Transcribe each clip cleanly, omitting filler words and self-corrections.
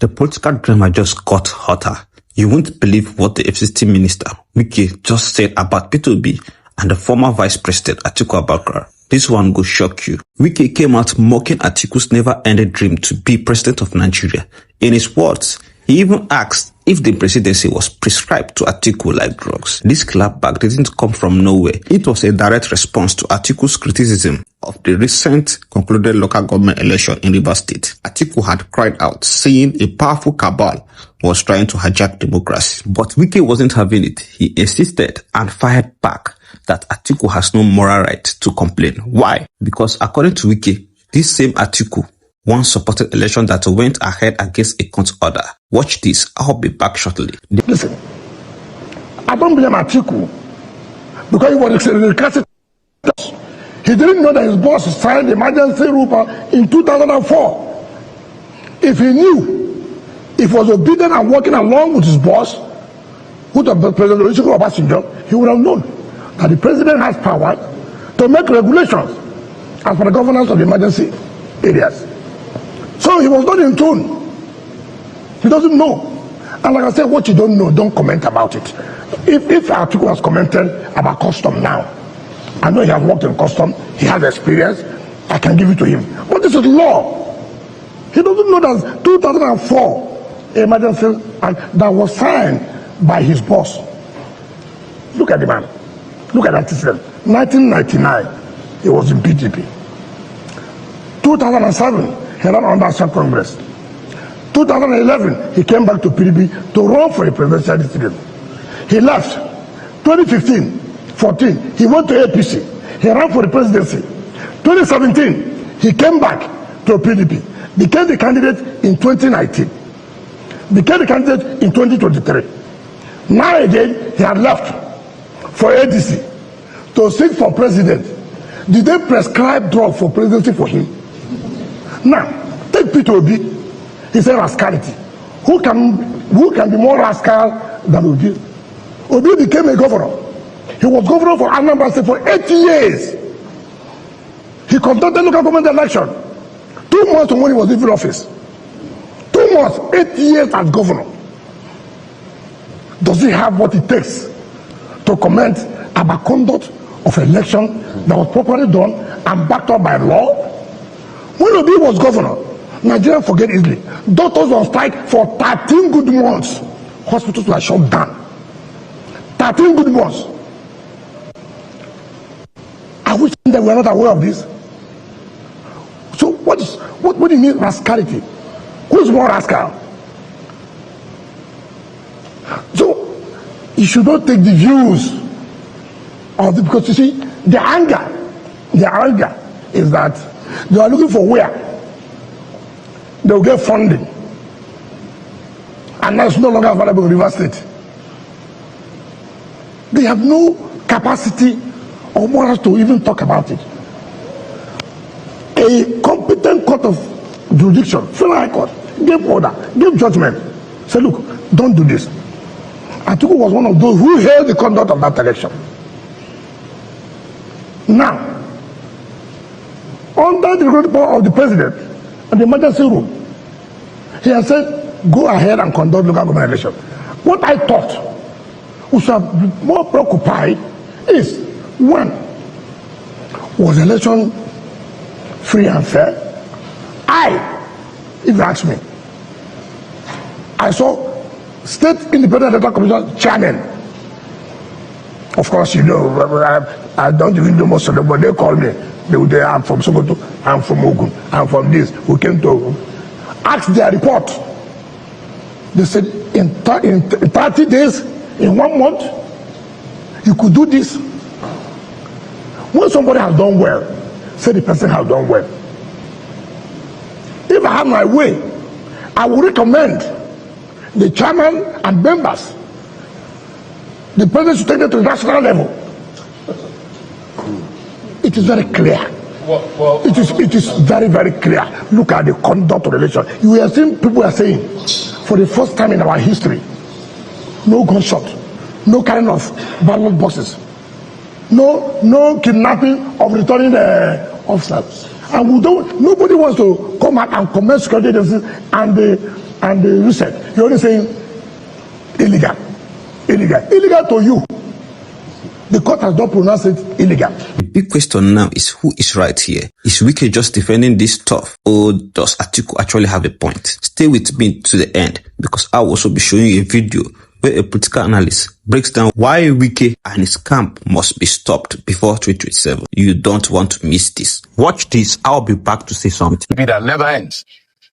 The political drama just got hotter. You won't believe what the FCT Minister Wike just said about Peter Obi and the former Vice President Atiku Abubakar. This one will shock you. Wike came out mocking Atiku's never-ending dream to be president of Nigeria. In his words, he even asked if the presidency was prescribed to Atiku like drugs. This clapback didn't come from nowhere. It was a direct response to Atiku's criticism of the recent concluded local government election in Rivers State. Atiku had cried out, saying a powerful cabal was trying to hijack democracy. But Wike wasn't having it. He insisted and fired back that Atiku has no moral right to complain. Why? Because according to Wike, this same Atiku once supported election that went ahead against a court order. Watch this. I'll be back shortly. Listen, I don't blame Atiku because he was recasted. He didn't know that his boss signed the emergency rule in 2004. If he knew, if he was obedient and working along with his boss, with the President Atiku Abubakar, he would have known that the president has power to make regulations as for the governance of the emergency areas. So he was not in tune. He doesn't know. And like I said, what you don't know, don't comment about it. If Atiku has commented about custom now, I know he has worked in custom, he has experience, I can give it to him. But this is law. He doesn't know that 2004 emergency and that was signed by his boss. Look at the man. Look at that system. 1999, he was in PDP. 2007, he ran under National Congress. 2011, he came back to PDP to run for a presidential district. He left. 2015, 14, he went to APC. He ran for the presidency. 2017, he came back to PDP. Became the candidate in 2019. Became the candidate in 2023. Now again, he had left for ADC to seek for president. Did they prescribe drugs for presidency for him? Now, take Peter Obi. He said rascality. Who can be more rascal than Obi? Obi became a governor. He was governor for Anambra State for 8 years. He conducted local government election. 2 months when he was in office. 2 months, 8 years as governor. Does he have what it takes to comment about conduct of election that was properly done and backed up by law? When Obi was governor, Nigerians forget easily. Doctors were on strike for 13 good months. Hospitals were shut down. 13 good months. I wish that we are not aware of this. So what do you mean rascality? Who is more rascal? So you should not take the views of the, because you see, the anger is that they are looking for where they will get funding, and that's no longer available in Rivers State. They have no capacity or morals to even talk about it. A competent court of jurisdiction, Federal High Court, gave order, gave judgment, say, look, don't do this. Atiku was one of those who held the conduct of that election. Now, under the regulatory power of the president and the emergency rule, he has said, go ahead and conduct local government election. What I thought we should be more preoccupied is, one, was the election free and fair? If you ask me, I saw State Independent Electoral Commission chairman. Of course, you know, I don't even know most of them, but they call me. They would say, I'm from Sokoto, I'm from Ogun, I'm from this. We came to Ogun. Ask their report. They said, in 30 days, in 1 month, you could do this. When somebody has done well, say the person has done well. If I have my way, I would recommend the chairman and members, the president should take it to the national level. It is very clear. It is very, very clear. Look at the conduct of the election. You are seeing people are saying, for the first time in our history, no gunshot, no carrying of ballot boxes, no kidnapping of returning officers. And nobody wants to come out and commend security agencies and the and the reset. You're only saying illegal. Illegal to you. The court has not pronounced it illegal. The big question now is who is right here? Is Wike just defending this stuff, or does Atiku actually have a point? Stay with me to the end, because I'll also be showing you a video where a political analyst breaks down why Wike and his camp must be stopped before 2027. You don't want to miss this. Watch this. I'll be back to say something. That never ends.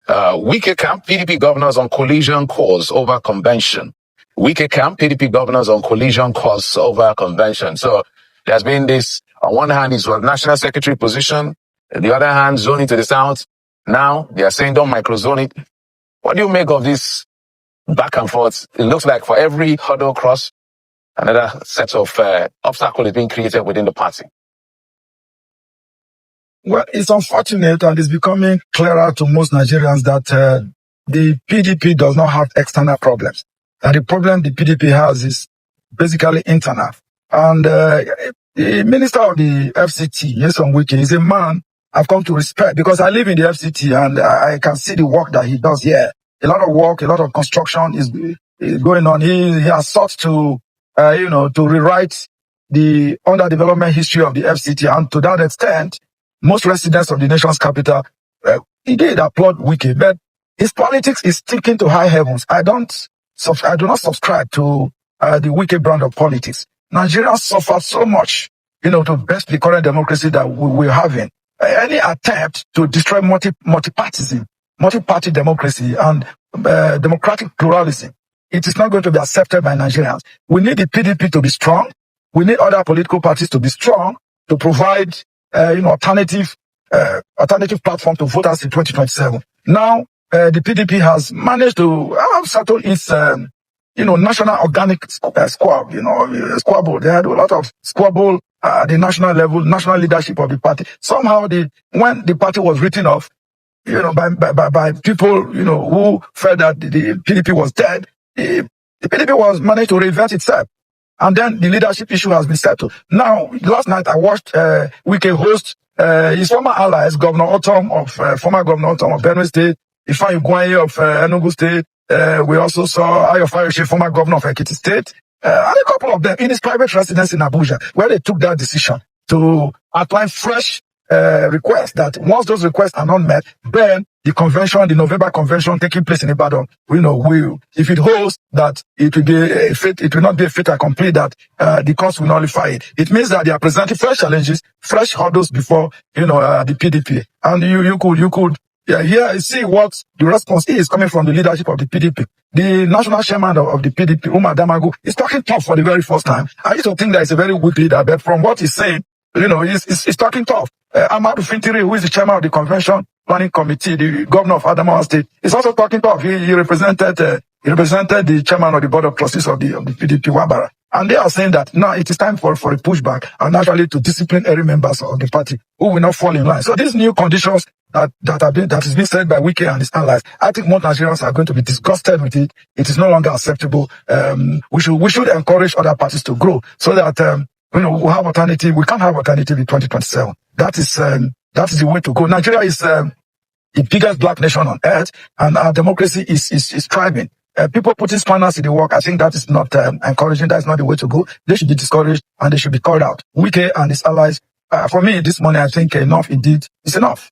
Wike camp, PDP governors on collision course over convention. Wike camp, PDP governors on collision course over convention. So there's been this, on one hand, it's a national secretary position. On the other hand, zoning to the south. Now they are saying don't microzone it. What do you make of this back and forth? It looks like for every hurdle cross, another set of obstacle is being created within the party. Well, it's unfortunate, and it's becoming clearer to most Nigerians that the PDP does not have external problems. And the problem the PDP has is basically internal. And the minister of the FCT, Nyesom Wike, is a man I've come to respect because I live in the FCT and I can see the work that he does here. A lot of work, a lot of construction is going on. He has sought to, to rewrite the underdevelopment history of the FCT. And to that extent, most residents of the nation's capital, indeed applaud Wike, but his politics is sticking to high heavens. I do not subscribe to the Wike brand of politics. Nigerians suffer so much, to best the current democracy that we're having. Any attempt to destroy multi-party democracy and democratic pluralism, it is not going to be accepted by Nigerians. We need the PDP to be strong. We need other political parties to be strong to provide, alternative platform to voters in 2027. Now, the PDP has managed to settle its, national organic squabble. They had a lot of squabble at the national level, national leadership of the party. Somehow, when the party was written off, by people, who felt that the PDP was dead, the PDP was managed to reinvent itself. And then the leadership issue has been settled. Now, last night I watched Wike host his former allies, former Governor Otom of Benue State, Ifeanyi Ugwuanyi of Enugu State. We also saw Ayo Fayose, former governor of Ekiti State, and a couple of them in his private residence in Abuja, where they took that decision to outline fresh requests that once those requests are not met, then the November convention taking place in Ibadan, if it holds that it will not be a fait accompli that the courts will nullify it. It means that they are presenting fresh challenges, fresh hurdles before, the PDP. And you could see what the response is coming from the leadership of the PDP. The national chairman of the PDP, Umar Damagu, is talking tough for the very first time. I used to think that he's a very weak leader, but from what he's saying, he's talking tough. Ahmadu Fintiri, who is the chairman of the convention planning committee, the governor of Adamawa State, is also talking tough. He represented the chairman of the board of trustees of the PDP, Wabara. And they are saying that now it is time for a pushback and actually to discipline every members of the party who will not fall in line. So these new conditions that is being said by Wike and his allies, I think most Nigerians are going to be disgusted with it. It is no longer acceptable. We should encourage other parties to grow so that we'll have alternative. We can't have alternative in 2027. That is the way to go. Nigeria is the biggest black nation on earth, and our democracy is thriving. People putting spanners in the work, I think that is not encouraging. That is not the way to go. They should be discouraged and they should be called out. Wike and his allies, for me this morning, I think enough indeed is enough.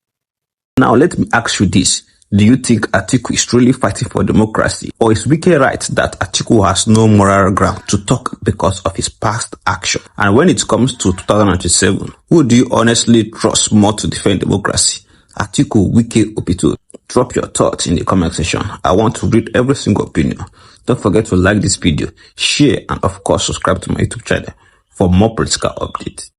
Now let me ask you this. Do you think Atiku is truly fighting for democracy? Or is Wike right that Atiku has no moral ground to talk because of his past action? And when it comes to 2027, who do you honestly trust more to defend democracy? Atiku, Wike, Opito? Drop your thoughts in the comment section. I want to read every single opinion. Don't forget to like this video, share, and of course subscribe to my YouTube channel for more political updates.